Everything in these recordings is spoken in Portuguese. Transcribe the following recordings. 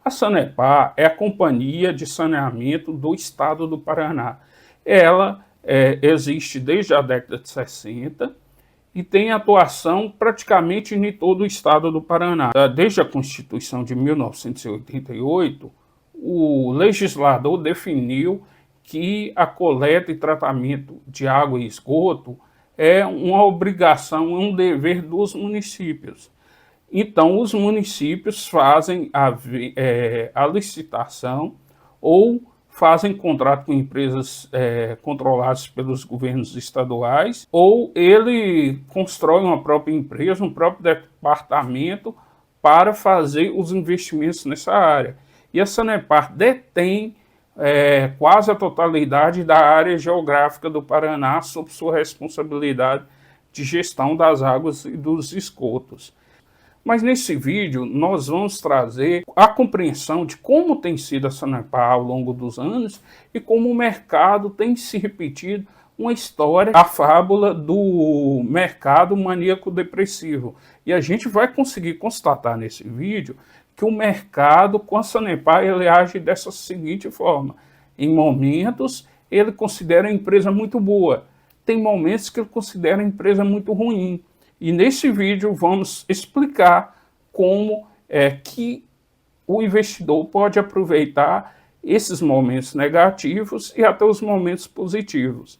A Sanepar é a Companhia de Saneamento do Estado do Paraná. Ela existe desde a década de 60 e tem atuação praticamente em todo o estado do Paraná. Desde a Constituição de 1988, o legislador definiu que a coleta e tratamento de água e esgoto é uma obrigação, um dever dos municípios. Então, os municípios fazem a licitação ou fazem contrato com empresas controladas pelos governos estaduais, ou ele constrói uma própria empresa, um próprio departamento para fazer os investimentos nessa área. E a Sanepar detém quase a totalidade da área geográfica do Paraná sob sua responsabilidade de gestão das águas e dos esgotos. Mas nesse vídeo nós vamos trazer a compreensão de como tem sido a Sanepar ao longo dos anos e como o mercado tem se repetido uma história, a fábula do mercado maníaco-depressivo. E a gente vai conseguir constatar nesse vídeo que o mercado com a Sanepar ele age dessa seguinte forma. Em momentos ele considera a empresa muito boa, tem momentos que ele considera a empresa muito ruim. E nesse vídeo vamos explicar como que o investidor pode aproveitar esses momentos negativos e até os momentos positivos.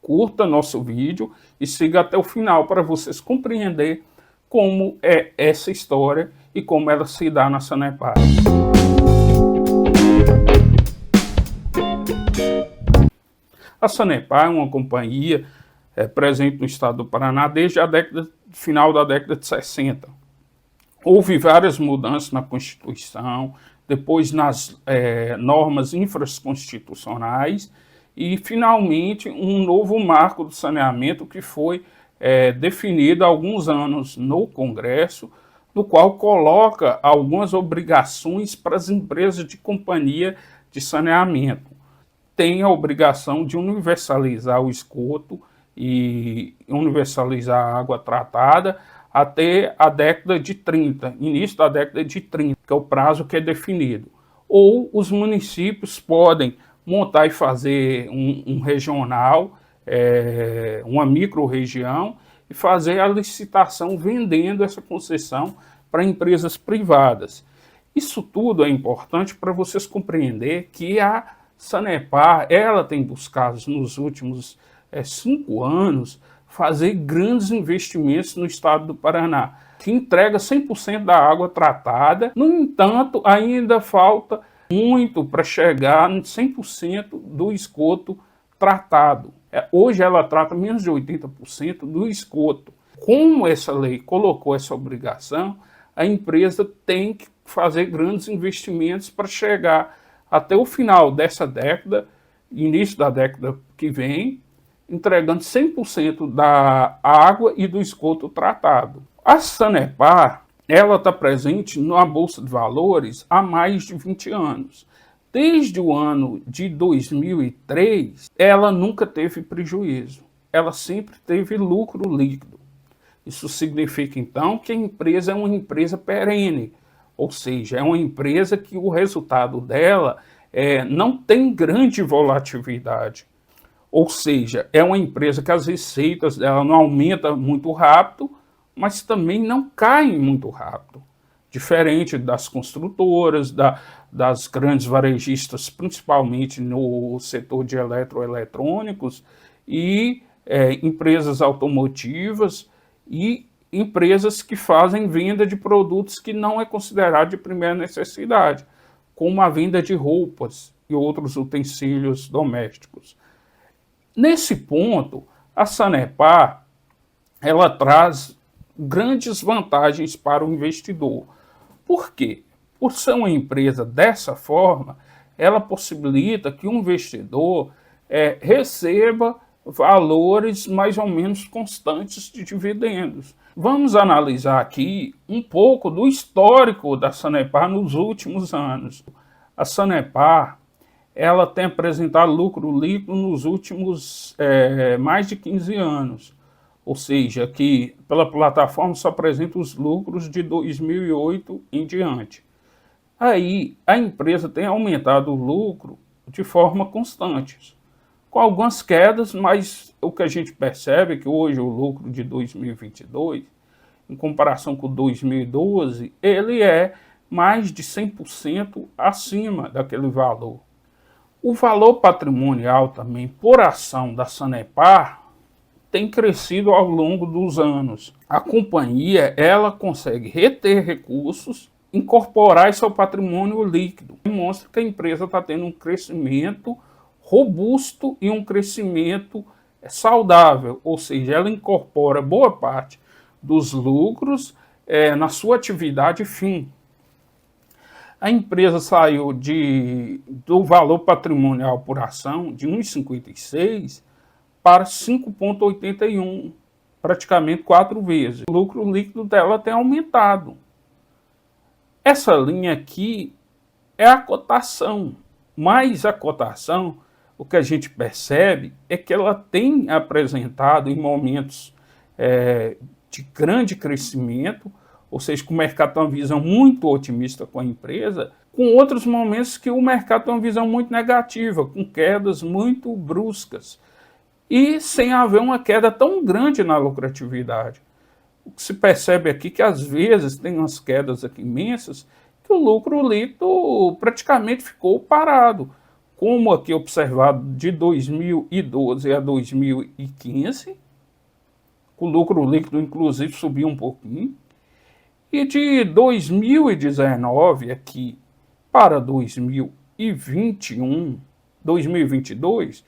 Curta nosso vídeo e siga até o final para vocês compreenderem como é essa história e como ela se dá na Sanepar. A Sanepar é uma companhia presente no estado do Paraná desde a final da década de 60. Houve várias mudanças na Constituição, depois nas normas infraconstitucionais e, finalmente, um novo marco do saneamento que foi definido há alguns anos no Congresso, no qual coloca algumas obrigações para as empresas de companhia de saneamento. Tem a obrigação de universalizar o esgoto e universalizar a água tratada até a década de 30, início da década de 30, que é o prazo que é definido. Ou os municípios podem montar e fazer um regional, uma micro-região, e fazer a licitação vendendo essa concessão para empresas privadas. Isso tudo é importante para vocês compreender que a Sanepar ela tem buscado nos últimos 5 anos fazer grandes investimentos no estado do Paraná, que entrega 100% da água tratada. No entanto, ainda falta muito para chegar em 100% do esgoto tratado. Hoje ela trata menos de 80% do esgoto. Como essa lei colocou essa obrigação, a empresa tem que fazer grandes investimentos para chegar até o final dessa década, início da década que vem, entregando 100% da água e do esgoto tratado. A Sanepar ela está presente na Bolsa de Valores há mais de 20 anos. Desde o ano de 2003, ela nunca teve prejuízo. Ela sempre teve lucro líquido. Isso significa, então, que a empresa é uma empresa perene, ou seja, é uma empresa que o resultado dela não tem grande volatilidade. Ou seja, é uma empresa que as receitas dela não aumentam muito rápido, mas também não caem muito rápido. Diferente das construtoras, das grandes varejistas, principalmente no setor de eletroeletrônicos, e empresas automotivas e empresas que fazem venda de produtos que não é considerado de primeira necessidade, como a venda de roupas e outros utensílios domésticos. Nesse ponto, a Sanepar ela traz grandes vantagens para o investidor. Por quê? Por ser uma empresa dessa forma, ela possibilita que o investidor receba valores mais ou menos constantes de dividendos. Vamos analisar aqui um pouco do histórico da Sanepar nos últimos anos. A Sanepar ela tem apresentado lucro líquido nos últimos mais de 15 anos. Ou seja, que pela plataforma só apresenta os lucros de 2008 em diante. Aí a empresa tem aumentado o lucro de forma constante, com algumas quedas, mas o que a gente percebe é que hoje o lucro de 2022, em comparação com 2012, ele é mais de 100% acima daquele valor. O valor patrimonial também, por ação da Sanepar, tem crescido ao longo dos anos. A companhia, ela consegue reter recursos, incorporar isso ao patrimônio líquido. Demonstra que a empresa está tendo um crescimento robusto e um crescimento saudável, ou seja, ela incorpora boa parte dos lucros na sua atividade fim. A empresa saiu do valor patrimonial por ação de 1,56 para 5,81, praticamente 4 vezes. O lucro líquido dela tem aumentado. Essa linha aqui é a cotação, mas a cotação, o que a gente percebe é que ela tem apresentado em momentos de grande crescimento, ou seja, que o mercado tem uma visão muito otimista com a empresa, com outros momentos que o mercado tem uma visão muito negativa, com quedas muito bruscas, e sem haver uma queda tão grande na lucratividade. O que se percebe aqui é que às vezes tem umas quedas aqui imensas, que o lucro líquido praticamente ficou parado, como aqui observado de 2012 a 2015, o lucro líquido inclusive subiu um pouquinho, e de 2019 aqui para 2021, 2022,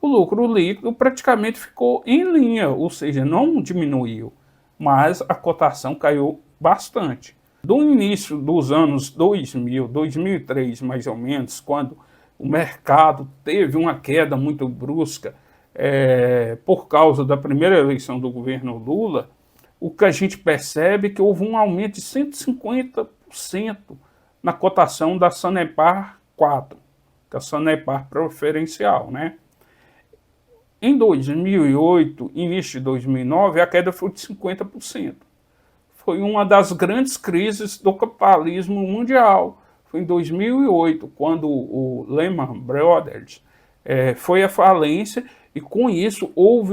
o lucro líquido praticamente ficou em linha, ou seja, não diminuiu, mas a cotação caiu bastante. Do início dos anos 2000, 2003 mais ou menos, quando o mercado teve uma queda muito brusca por causa da primeira eleição do governo Lula, o que a gente percebe é que houve um aumento de 150% na cotação da Sanepar 4, que é a Sanepar preferencial, né? Em 2008, início de 2009, a queda foi de 50%. Foi uma das grandes crises do capitalismo mundial. Foi em 2008, quando o Lehman Brothers foi à falência, e com isso houve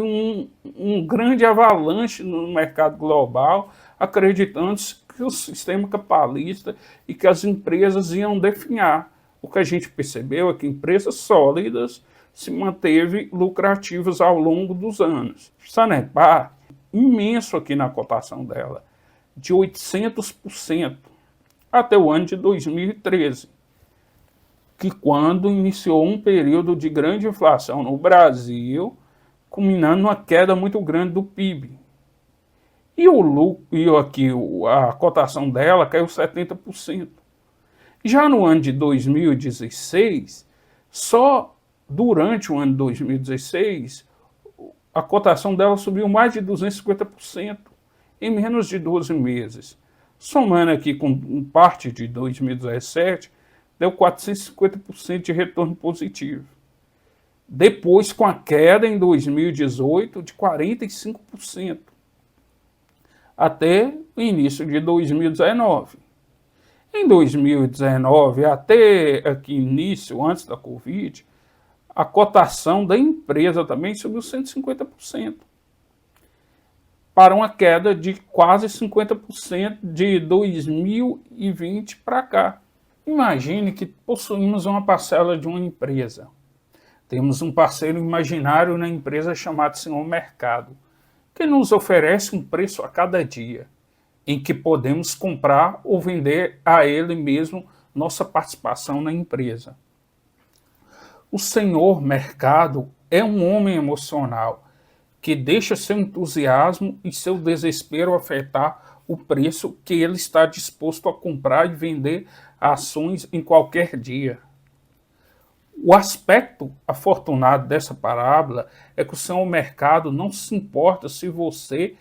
um grande avalanche no mercado global, acreditando que o sistema capitalista e que as empresas iam definhar. O que a gente percebeu é que empresas sólidas se manteve lucrativas ao longo dos anos. Sanepar, imenso aqui na cotação dela, de 800%, até o ano de 2013, que quando iniciou um período de grande inflação no Brasil, culminando numa queda muito grande do PIB. E a cotação dela caiu 70%. Já no ano de 2016, só durante o ano de 2016, a cotação dela subiu mais de 250% em menos de 12 meses. Somando aqui com parte de 2017, deu 450% de retorno positivo. Depois, com a queda em 2018 de 45%, até o início de 2019. Em 2019, até aqui início, antes da Covid, a cotação da empresa também subiu 150%, para uma queda de quase 50% de 2020 para cá. Imagine que possuímos uma parcela de uma empresa. Temos um parceiro imaginário na empresa chamado Senhor Mercado, que nos oferece um preço a cada dia, em que podemos comprar ou vender a ele mesmo nossa participação na empresa. O Senhor Mercado é um homem emocional, que deixa seu entusiasmo e seu desespero afetar o preço que ele está disposto a comprar e vender ações em qualquer dia. O aspecto afortunado dessa parábola é que o Senhor Mercado não se importa se você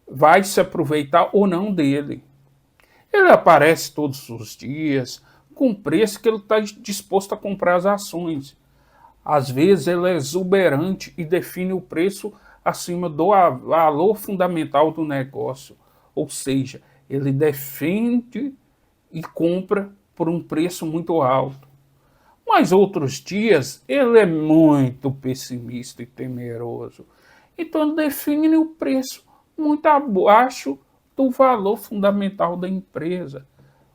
vai se aproveitar ou não dele. Ele aparece todos os dias com o preço que ele está disposto a comprar as ações. Às vezes ele é exuberante e define o preço acima do valor fundamental do negócio. Ou seja, ele defende e compra por um preço muito alto. Mas outros dias ele é muito pessimista e temeroso. Então ele define o preço muito abaixo do valor fundamental da empresa.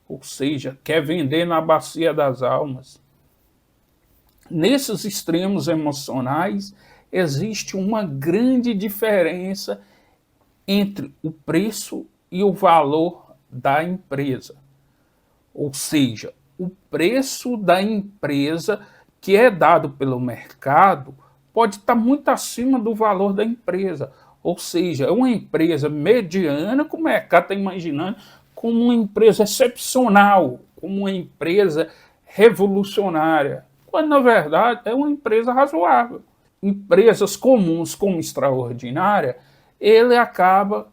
Ou seja, quer vender na bacia das almas. Nesses extremos emocionais, existe uma grande diferença entre o preço e o valor da empresa. Ou seja, o preço da empresa que é dado pelo mercado pode estar muito acima do valor da empresa. Ou seja, é uma empresa mediana que o mercado está imaginando como uma empresa excepcional, como uma empresa revolucionária, quando na verdade é uma empresa razoável. Empresas comuns como extraordinária, ele acaba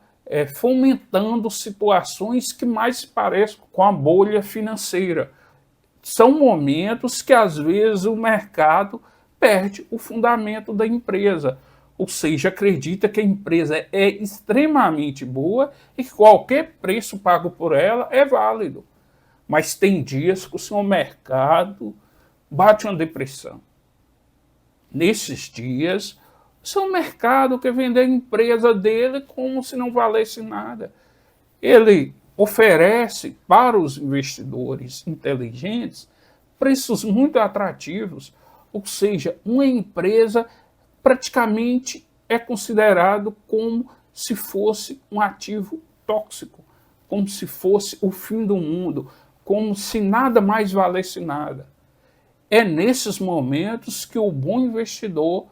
fomentando situações que mais se parecem com a bolha financeira. São momentos que às vezes o mercado perde o fundamento da empresa, ou seja, acredita que a empresa é extremamente boa e que qualquer preço pago por ela é válido. Mas tem dias que o seu mercado bate uma depressão. Nesses dias, o seu mercado quer vender a empresa dele como se não valesse nada. Ele oferece para os investidores inteligentes preços muito atrativos, ou seja, uma empresa praticamente é considerado como se fosse um ativo tóxico, como se fosse o fim do mundo, como se nada mais valesse nada. É nesses momentos que o bom investidor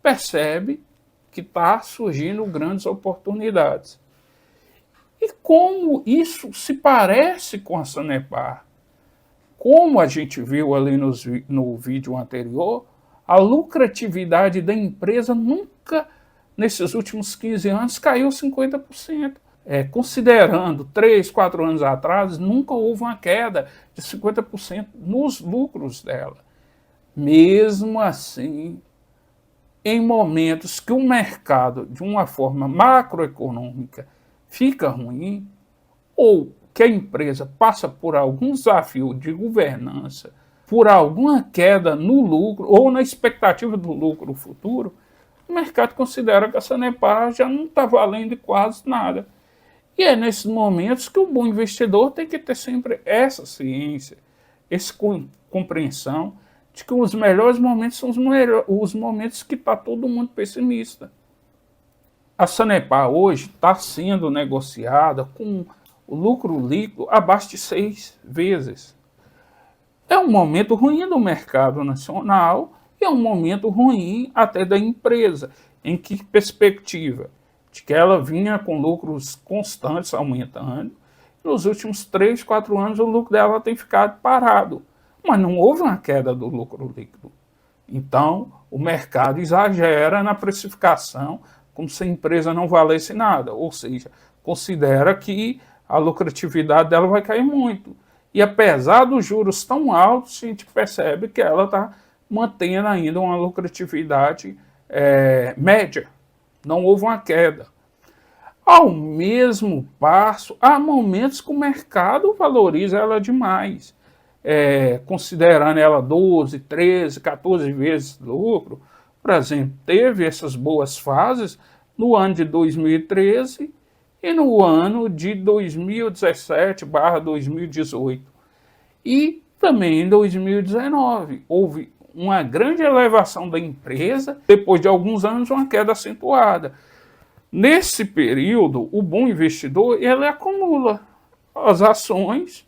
percebe que está surgindo grandes oportunidades. E como isso se parece com a Sanepar? Como a gente viu ali no vídeo anterior, a lucratividade da empresa nunca, nesses últimos 15 anos, caiu 50%. Considerando 3, 4 anos atrás, nunca houve uma queda de 50% nos lucros dela. Mesmo assim, em momentos que o mercado, de uma forma macroeconômica, fica ruim, ou que a empresa passa por algum desafio de governança, por alguma queda no lucro ou na expectativa do lucro futuro, o mercado considera que a Sanepar já não está valendo quase nada. E é nesses momentos que o bom investidor tem que ter sempre essa ciência, essa compreensão de que os melhores momentos são os momentos que está todo mundo pessimista. A Sanepar hoje está sendo negociada com o lucro líquido abaixo de 6 vezes. É um momento ruim do mercado nacional e é um momento ruim até da empresa. Em que perspectiva? De que ela vinha com lucros constantes aumentando. Nos últimos 3, 4 anos o lucro dela tem ficado parado. Mas não houve uma queda do lucro líquido. Então, o mercado exagera na precificação como se a empresa não valesse nada. Ou seja, considera que a lucratividade dela vai cair muito. E apesar dos juros tão altos, a gente percebe que ela está mantendo ainda uma lucratividade média. Não houve uma queda. Ao mesmo passo, há momentos que o mercado valoriza ela demais, considerando ela 12, 13, 14 vezes lucro. Por exemplo, teve essas boas fases no ano de 2013 e no ano de 2017/2018. E também em 2019 houve uma grande elevação da empresa, depois de alguns anos uma queda acentuada. Nesse período, o bom investidor ele acumula as ações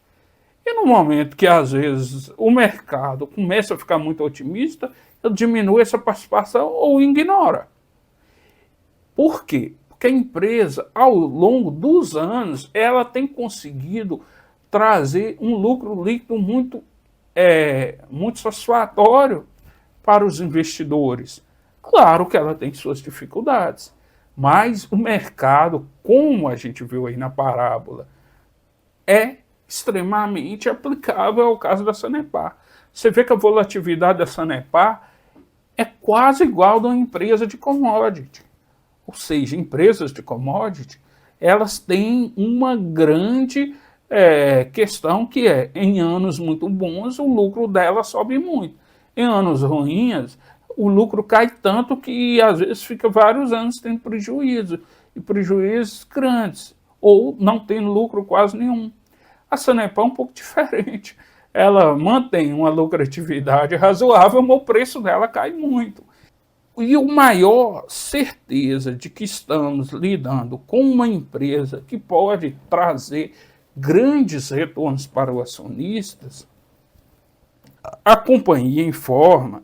e no momento que às vezes o mercado começa a ficar muito otimista, ele diminui essa participação ou ignora. Por quê? Porque a empresa, ao longo dos anos, ela tem conseguido trazer um lucro líquido muito satisfatório para os investidores. Claro que ela tem suas dificuldades, mas o mercado, como a gente viu aí na parábola, é extremamente aplicável ao caso da Sanepar. Você vê que a volatilidade da Sanepar é quase igual a de uma empresa de commodity. Ou seja, empresas de commodity, elas têm uma grande questão que em anos muito bons, o lucro dela sobe muito. Em anos ruins, o lucro cai tanto que às vezes fica vários anos tendo prejuízo, e prejuízos grandes, ou não tem lucro quase nenhum. A Sanepar é um pouco diferente. Ela mantém uma lucratividade razoável, mas o preço dela cai muito. E o maior certeza de que estamos lidando com uma empresa que pode trazer grandes retornos para os acionistas, a companhia informa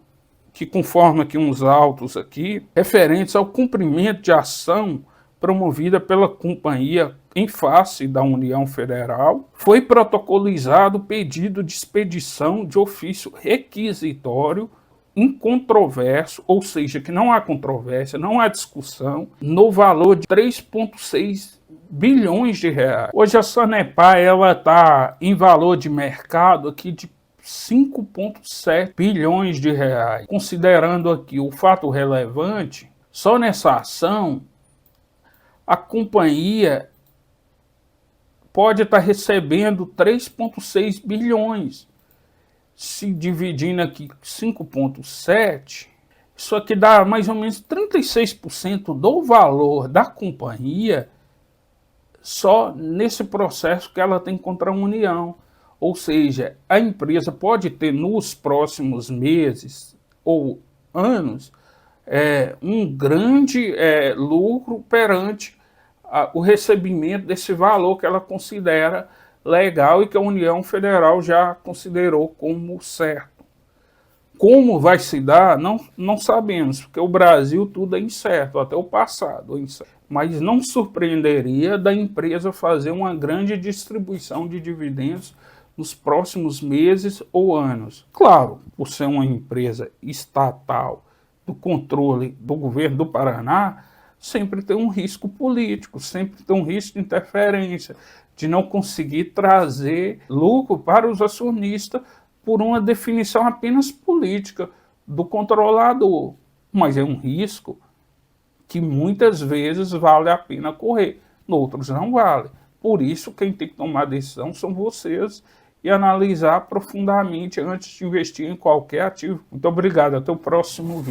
que, conforme aqui uns autos aqui, referentes ao cumprimento de ação promovida pela companhia em face da União Federal, foi protocolizado o pedido de expedição de ofício requisitório incontroverso, ou seja, que não há controvérsia, não há discussão, no valor de 3,6 bilhões de reais. Hoje a Sanepar está em valor de mercado aqui de 5,7 bilhões de reais. Considerando aqui o fato relevante, só nessa ação, a companhia pode estar recebendo 3,6 bilhões. Se dividindo aqui 5,7, isso aqui dá mais ou menos 36% do valor da companhia só nesse processo que ela tem contra a União. Ou seja, a empresa pode ter nos próximos meses ou anos um grande lucro perante o recebimento desse valor que ela considera legal e que a União Federal já considerou como certo. Como vai se dar, não sabemos, porque o Brasil tudo é incerto, até o passado é incerto. Mas não surpreenderia da empresa fazer uma grande distribuição de dividendos nos próximos meses ou anos. Claro, por ser uma empresa estatal do controle do governo do Paraná, sempre tem um risco político, sempre tem um risco de interferência, de não conseguir trazer lucro para os acionistas por uma definição apenas política do controlador. Mas é um risco que muitas vezes vale a pena correr, outros não vale. Por isso, quem tem que tomar a decisão são vocês e analisar profundamente antes de investir em qualquer ativo. Muito obrigado, até o próximo vídeo.